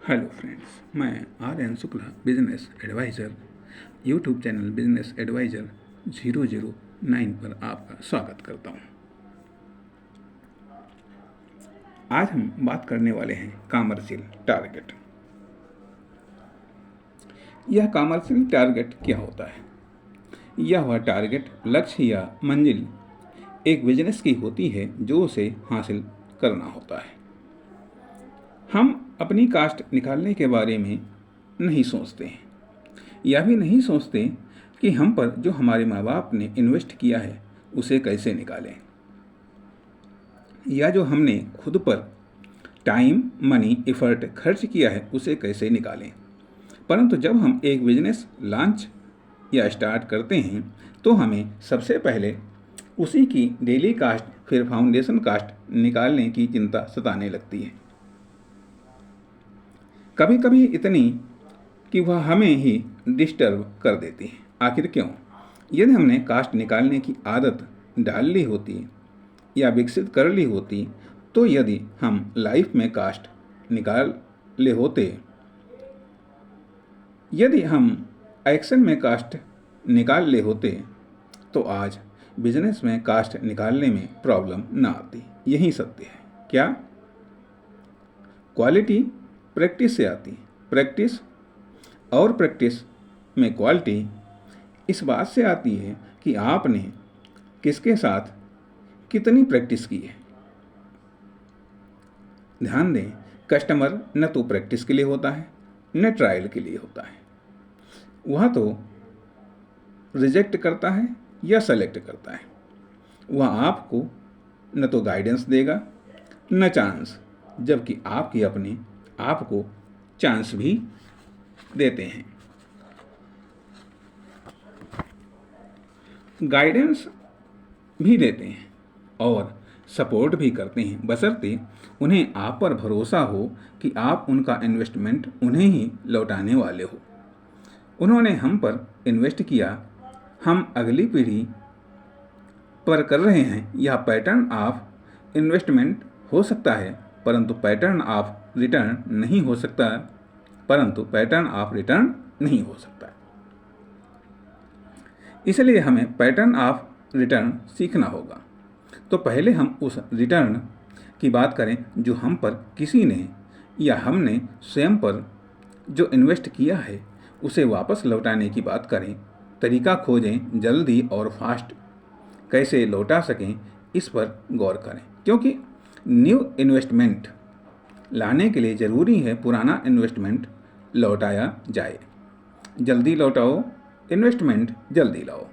Hello friends, मैं Aryan Shukla business advisor YouTube channel business advisor 009 पर आपका स्वागत करता हूं। आज हम बात करने वाले हैं कॉमर्शियल टारगेट। यह कॉमर्शियल टारगेट क्या होता है? यह वह टारगेट, लक्ष्य या मंजिल एक बिजनेस की होती है जो उसे हासिल करना होता है। हम अपनी कास्ट निकालने के बारे में नहीं सोचते हैं, यह भी नहीं सोचते कि हम पर जो हमारे माँ बाप ने इन्वेस्ट किया है उसे कैसे निकालें, या जो हमने खुद पर टाइम, मनी, एफर्ट खर्च किया है उसे कैसे निकालें। परंतु जब हम एक बिजनेस लॉन्च या स्टार्ट करते हैं तो हमें सबसे पहले उसी की डेली कास्ट, फिर फाउंडेशन कास्ट निकालने की चिंता सताने लगती है। कभी कभी इतनी कि वह हमें ही डिस्टर्ब कर देती है। आखिर क्यों? यदि हमने कास्ट निकालने की आदत डाल ली होती या विकसित कर ली होती, तो यदि हम लाइफ में कास्ट निकाल ले होते, यदि हम एक्शन में कास्ट निकाल ले होते, तो आज बिजनेस में कास्ट निकालने में प्रॉब्लम ना आती। यही सत्य है। क्या? क्वालिटी प्रैक्टिस से आती। प्रैक्टिस और प्रैक्टिस में क्वालिटी इस बात से आती है कि आपने किसके साथ कितनी प्रैक्टिस की है। ध्यान दें, कस्टमर न तो प्रैक्टिस के लिए होता है न ट्रायल के लिए होता है। वह तो रिजेक्ट करता है या सेलेक्ट करता है। वह आपको न तो गाइडेंस देगा न चांस, जबकि आपकी अपने आप को चांस भी देते हैं। गाइडेंस भी देते हैं और सपोर्ट भी करते हैं, बशर्ते उन्हें आप पर भरोसा हो कि आप उनका इन्वेस्टमेंट उन्हें ही लौटाने वाले हो। उन्होंने हम पर इन्वेस्ट किया, हम अगली पीढ़ी पर कर रहे हैं। यह पैटर्न ऑफ इन्वेस्टमेंट हो सकता है, परंतु पैटर्न ऑफ रिटर्न नहीं हो सकता। इसलिए हमें पैटर्न ऑफ रिटर्न सीखना होगा। तो पहले हम उस रिटर्न की बात करें जो हम पर किसी ने या हमने स्वयं पर जो इन्वेस्ट किया है उसे वापस लौटाने की बात करें। तरीका खोजें, जल्दी और फास्ट कैसे लौटा सकें इस पर गौर करें, क्योंकि न्यू इन्वेस्टमेंट लाने के लिए ज़रूरी है पुराना इन्वेस्टमेंट लौटाया जाए। जल्दी लौटाओ इन्वेस्टमेंट, जल्दी लाओ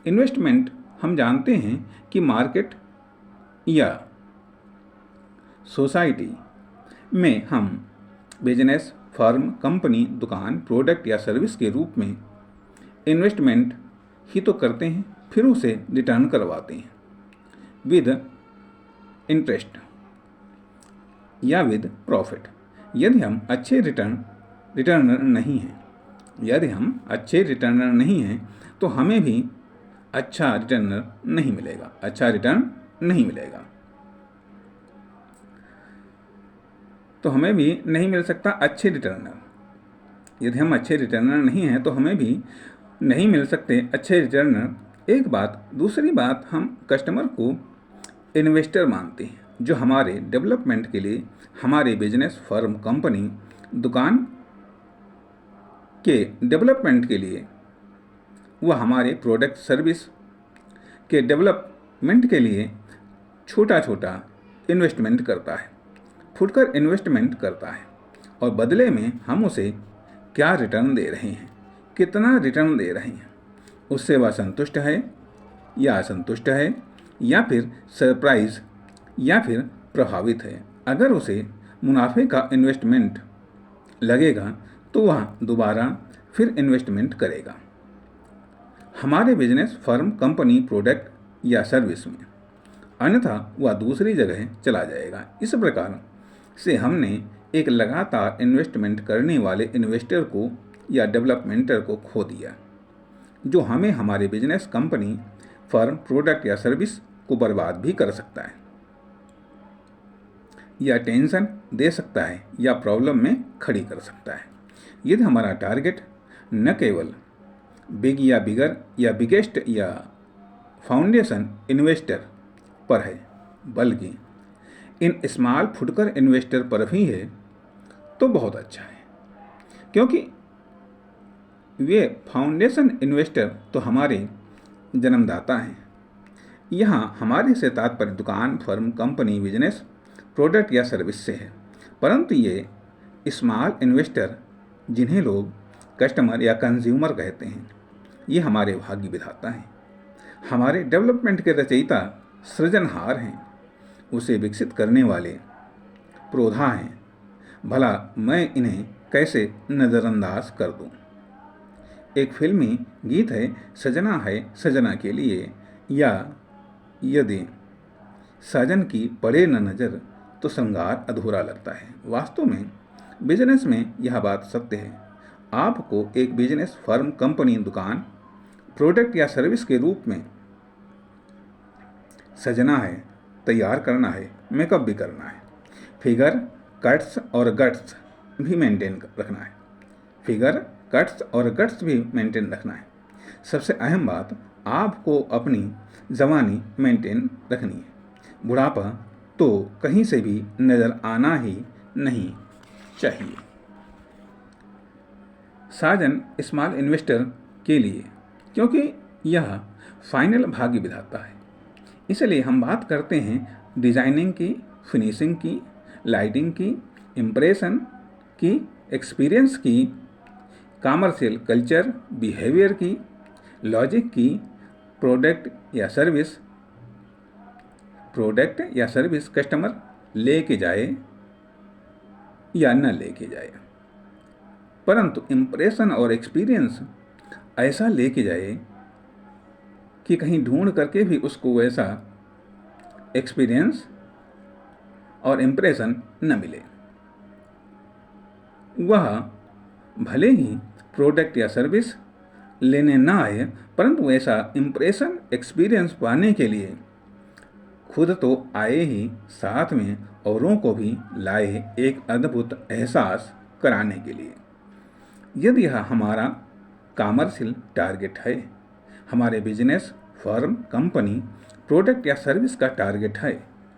इन्वेस्टमेंट। हम जानते हैं कि मार्केट या सोसाइटी में हम बिजनेस, फर्म, कंपनी, दुकान, प्रोडक्ट या सर्विस के रूप में इन्वेस्टमेंट ही तो करते हैं, फिर उसे रिटर्न करवाते हैं विद इंटरेस्ट या विद प्रॉफिट। यदि हम अच्छे रिटर्नर नहीं हैं तो हमें भी अच्छा रिटर्न नहीं मिलेगा। तो हमें भी नहीं मिल सकता अच्छे रिटर्नर। यदि हम अच्छे रिटर्नर नहीं हैं तो हमें भी नहीं मिल सकते अच्छे रिटर्नर। एक बात। दूसरी बात, हम कस्टमर को इन्वेस्टर मानते हैं जो हमारे डेवलपमेंट के लिए, हमारे बिजनेस, फर्म, कंपनी, दुकान के डेवलपमेंट के लिए, वह हमारे प्रोडक्ट, सर्विस के डेवलपमेंट के लिए छोटा छोटा इन्वेस्टमेंट करता है, फुटकर इन्वेस्टमेंट करता है, और बदले में हम उसे क्या रिटर्न दे रहे हैं, कितना रिटर्न दे रहे हैं, उससे वह संतुष्ट है या असंतुष्ट है, या फिर सरप्राइज या फिर प्रभावित है। अगर उसे मुनाफे का इन्वेस्टमेंट लगेगा तो वह दोबारा फिर इन्वेस्टमेंट करेगा हमारे बिजनेस, फर्म, कंपनी, प्रोडक्ट या सर्विस में, अन्यथा वह दूसरी जगह चला जाएगा। इस प्रकार से हमने एक लगातार इन्वेस्टमेंट करने वाले इन्वेस्टर को या डेवलपमेंटर को खो दिया, जो हमें हमारे बिजनेस, कंपनी, फर्म, प्रोडक्ट या सर्विस को बर्बाद भी कर सकता है। या टेंशन दे सकता है या प्रॉब्लम में खड़ी कर सकता है। यदि हमारा टारगेट न केवल बिग या बिगर या बिगेस्ट या फाउंडेशन इन्वेस्टर पर है, बल्कि इन स्मॉल फुटकर इन्वेस्टर पर भी है, तो बहुत अच्छा है, क्योंकि वे फाउंडेशन इन्वेस्टर तो हमारे जन्मदाता हैं। यहाँ हमारे से तात्पर्य दुकान, फर्म, कंपनी, बिजनेस, प्रोडक्ट या सर्विस से है, परंतु ये स्मॉल इन्वेस्टर जिन्हें लोग कस्टमर या कंज्यूमर कहते हैं, ये हमारे भाग्य विधाता हैं, हमारे डेवलपमेंट के रचयिता, सृजनहार हैं, उसे विकसित करने वाले प्रोधा हैं। भला मैं इन्हें कैसे नज़रअंदाज कर दूं? एक फिल्मी गीत है, सजना है सजना के लिए, या यदि साजन की पड़े न नज़र तो श्रृंगार अधूरा लगता है। वास्तव में बिजनेस में यह बात सत्य है। आपको एक बिजनेस, फर्म, कंपनी, दुकान, प्रोडक्ट या सर्विस के रूप में सजना है, तैयार करना है, मेकअप भी करना है, फिगर, कट्स और गट्स भी मेंटेन रखना है। फिगर, कट्स और गट्स भी मेंटेन रखना है। सबसे अहम बात, आपको अपनी जवानी मेंटेन रखनी है। बुढ़ापा तो कहीं से भी नज़र आना ही नहीं चाहिए। साजन स्मॉल इन्वेस्टर के लिए, क्योंकि यह फाइनल भाग्य विधाता है, इसलिए हम बात करते हैं डिज़ाइनिंग की, फिनिशिंग की, लाइटिंग की, इम्प्रेशन की, एक्सपीरियंस की, कॉमर्शियल कल्चर, बिहेवियर की, लॉजिक की, प्रोडक्ट या सर्विस कस्टमर लेके जाए या न लेके जाए, परंतु इम्प्रेशन और एक्सपीरियंस ऐसा लेके जाए कि कहीं ढूंढ करके भी उसको वैसा एक्सपीरियंस और इम्प्रेशन न मिले। वह भले ही प्रोडक्ट या सर्विस लेने ना आए, परंतु ऐसा इम्प्रेशन, एक्सपीरियंस पाने के लिए खुद तो आए ही, साथ में औरों को भी लाए एक अद्भुत एहसास कराने के लिए। यदि यह हमारा कॉमर्शियल टारगेट है, हमारे बिजनेस, फर्म, कंपनी, प्रोडक्ट या सर्विस का टारगेट है,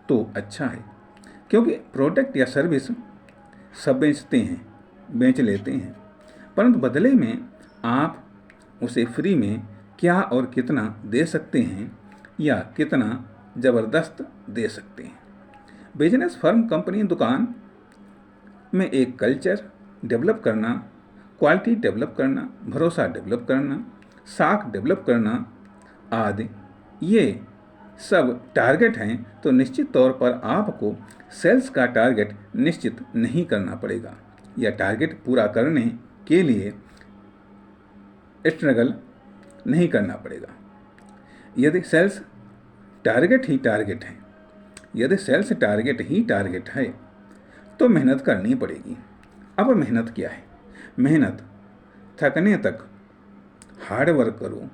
तो अच्छा है, क्योंकि प्रोडक्ट या सर्विस सब बेच लेते हैं, परंतु बदले में आप उसे फ्री में क्या और कितना दे सकते हैं या कितना ज़बरदस्त दे सकते हैं। बिजनेस, फर्म, कंपनी, दुकान में एक कल्चर डेवलप करना, क्वालिटी डेवलप करना, भरोसा डेवलप करना, साख डेवलप करना आदि, ये सब टारगेट हैं, तो निश्चित तौर पर आपको सेल्स का टारगेट निश्चित नहीं करना पड़ेगा, या टारगेट पूरा करने के लिए स्ट्रगल नहीं करना पड़ेगा। यदि सेल्स टारगेट ही टारगेट है, तो मेहनत करनी पड़ेगी। अब मेहनत क्या है? मेहनत थकने तक हार्ड वर्क करो,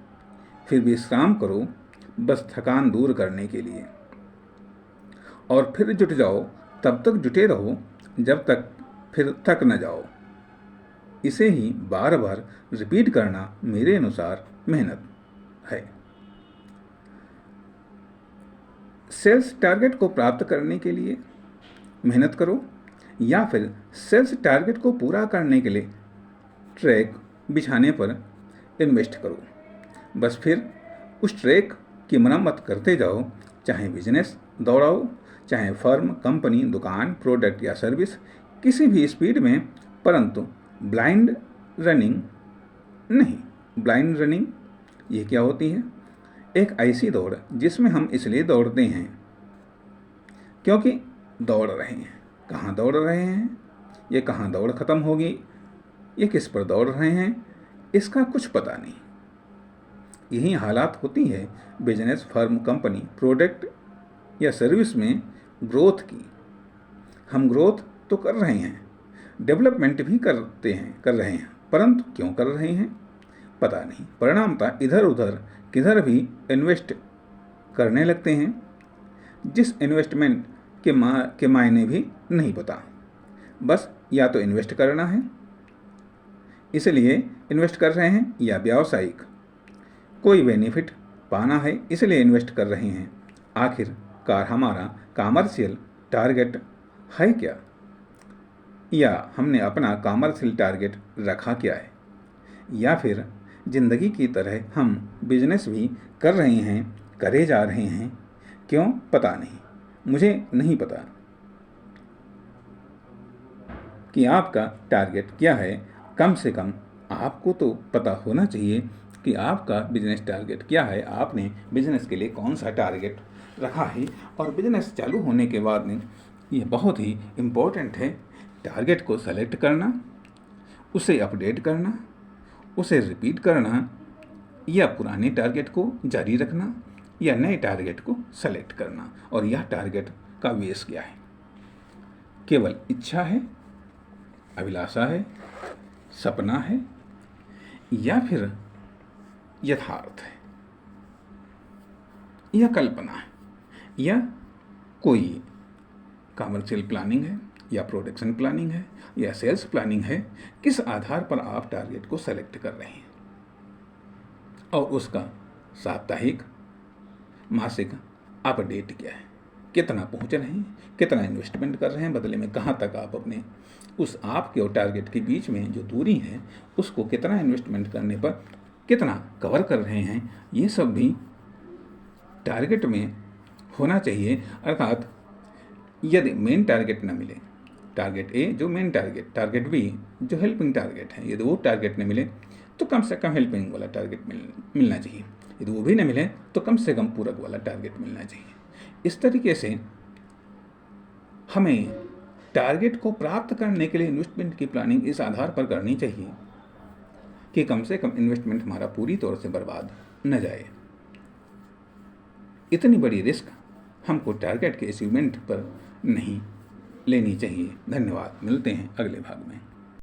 फिर विश्राम करो, बस थकान दूर करने के लिए, और फिर जुट जाओ, तब तक जुटे रहो जब तक फिर थक न जाओ। इसे ही बार बार रिपीट करना मेरे अनुसार मेहनत है। सेल्स टारगेट को प्राप्त करने के लिए मेहनत करो, या फिर सेल्स टारगेट को पूरा करने के लिए ट्रैक बिछाने पर इन्वेस्ट करो। बस फिर उस ट्रैक की मरम्मत करते जाओ, चाहे बिजनेस दौड़ाओ, चाहे फर्म, कंपनी, दुकान, प्रोडक्ट या सर्विस, किसी भी स्पीड में, परंतु ब्लाइंड रनिंग नहीं। ब्लाइंड रनिंग ये क्या होती है? एक ऐसी दौड़ जिसमें हम इसलिए दौड़ते हैं क्योंकि दौड़ रहे हैं। कहाँ दौड़ रहे हैं, ये कहाँ दौड़ ख़त्म होगी, ये किस पर दौड़ रहे हैं, इसका कुछ पता नहीं। यही हालात होती है बिजनेस, फर्म, कंपनी, प्रोडक्ट या सर्विस में ग्रोथ की। हम ग्रोथ तो कर रहे हैं, डेवलपमेंट भी कर रहे हैं, परंतु क्यों कर रहे हैं पता नहीं। परिणामतः इधर उधर किधर भी इन्वेस्ट करने लगते हैं। जिस इन्वेस्टमेंट के मायने भी नहीं पता। बस या तो इन्वेस्ट करना है इसलिए इन्वेस्ट कर रहे हैं, या व्यावसायिक कोई बेनिफिट पाना है इसलिए इन्वेस्ट कर रहे हैं। आखिरकार हमारा कॉमर्शियल टारगेट है क्या, या हमने अपना कॉमर्शियल टारगेट रखा क्या है, या फिर ज़िंदगी की तरह हम बिजनेस भी कर रहे हैं, करे जा रहे हैं, क्यों पता नहीं। मुझे नहीं पता कि आपका टारगेट क्या है। कम से कम आपको तो पता होना चाहिए कि आपका बिजनेस टारगेट क्या है, आपने बिजनेस के लिए कौन सा टारगेट रखा है। और बिजनेस चालू होने के बाद में ये बहुत ही इम्पोर्टेंट है, टारगेट को सेलेक्ट करना, उसे अपडेट करना, उसे रिपीट करना, या पुराने टारगेट को जारी रखना, या नए टारगेट को सेलेक्ट करना। और यह टारगेट का बेस क्या है, केवल इच्छा है, अभिलाषा है, सपना है, या फिर यथार्थ है, या कल्पना है, या कोई कमर्शियल प्लानिंग है, या प्रोडक्शन प्लानिंग है, या सेल्स प्लानिंग है। किस आधार पर आप टारगेट को सेलेक्ट कर रहे हैं, और उसका साप्ताहिक मासिक अपडेट क्या है, कितना पहुंच रहे हैं, कितना इन्वेस्टमेंट कर रहे हैं, बदले में कहाँ तक आप अपने उस आपके और टारगेट के बीच में जो दूरी है उसको कितना इन्वेस्टमेंट करने पर कितना कवर कर रहे हैं, ये सब भी टारगेट में होना चाहिए। अर्थात यदि मेन टारगेट न मिले, टारगेट ए जो मेन टारगेट, टारगेट बी जो हेल्पिंग टारगेट है, यदि वो टारगेट न मिले तो कम से कम हेल्पिंग वाला टारगेट मिलना चाहिए। यदि वो भी न मिले तो कम से कम पूरक वाला टारगेट मिलना चाहिए। इस तरीके से हमें टारगेट को प्राप्त करने के लिए इन्वेस्टमेंट की प्लानिंग इस आधार पर करनी चाहिए कि कम से कम इन्वेस्टमेंट हमारा पूरी तौर से बर्बाद न जाए। इतनी बड़ी रिस्क हमको टारगेट के अचीवमेंट पर नहीं लेनी चाहिए। धन्यवाद, मिलते हैं अगले भाग में।